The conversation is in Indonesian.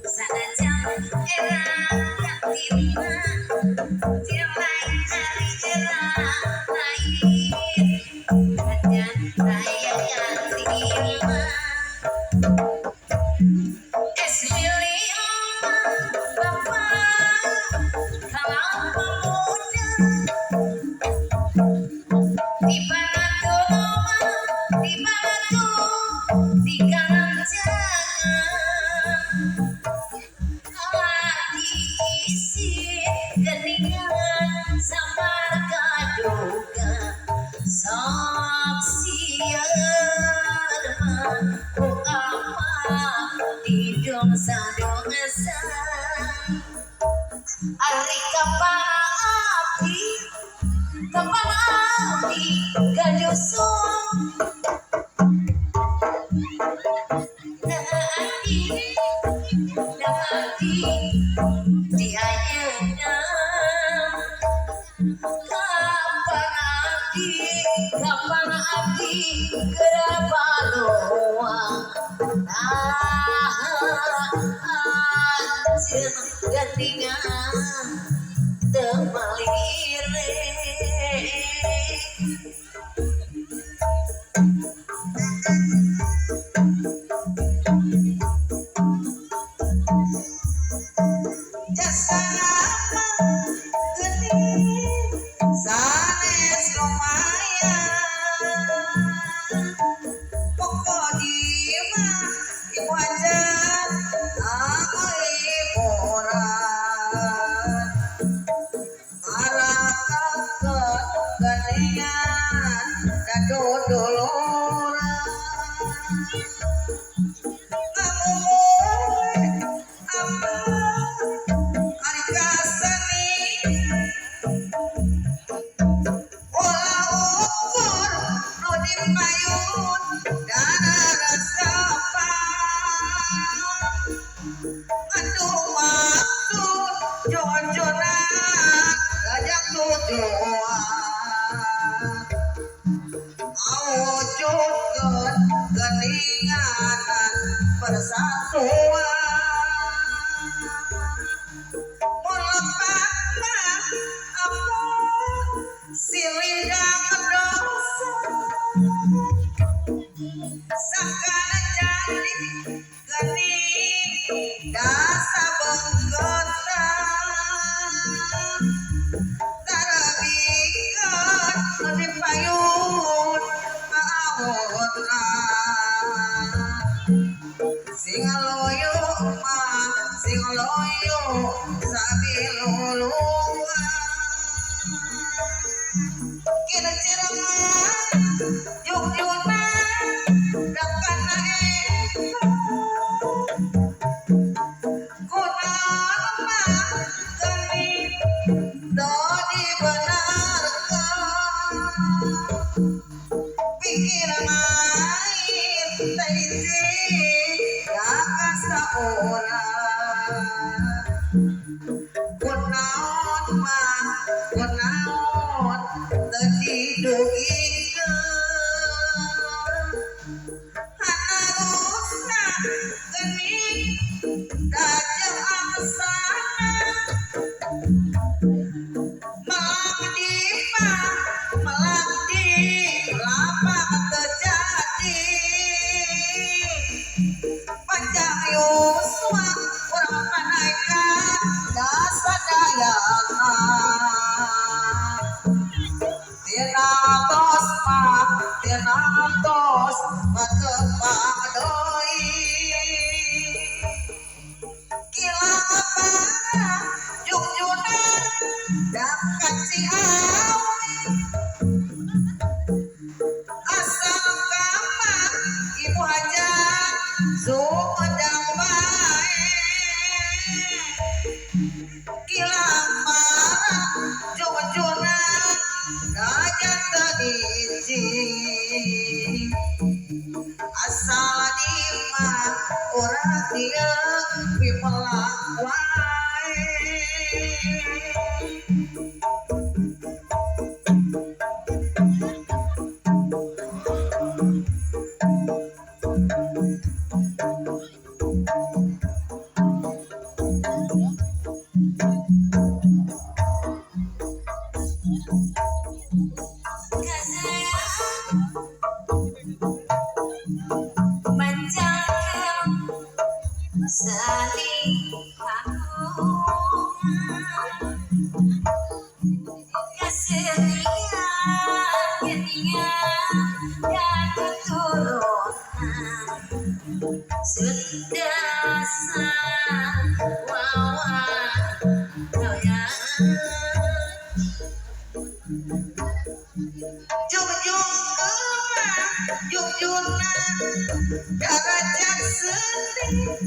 Sana Ari kapanapi, kapanapi, gadusun. Naati, naati, di ayana. Kapanapi, kapanapi, gerabaloa. Anjir gandingan temalire. Jasa geuning sanes lumayan. Pokok dieu mah ibu ajan aku liburan. Arakakeun geuningan da duduluran. Persatuan melepaskan apa silih dosa sakana jadi geuning dasa bengkota tarabikeun nu dipayun awotna. Singaloyo mah singaloyo sabiluluan kira cireman jujuna dakana kunaon mah geuning teu dibenarkeun pikiran aing teh hiji kunaon mah kunaon teu didugikeun harusna geuning dajeng angsana melang di lapak terjadi panjang Yosua urang panaikan dasa dayangan tina tos matepang deui kilapana jungjuna dakat Ciawi asal kamar ibu hajat sumedang bae kilapana jungjuna dajat teu hiji asal dimah urang dieu pimelang wae. dan keturunan sudah sawawan kaya jujur kemah jujurna darajat sedih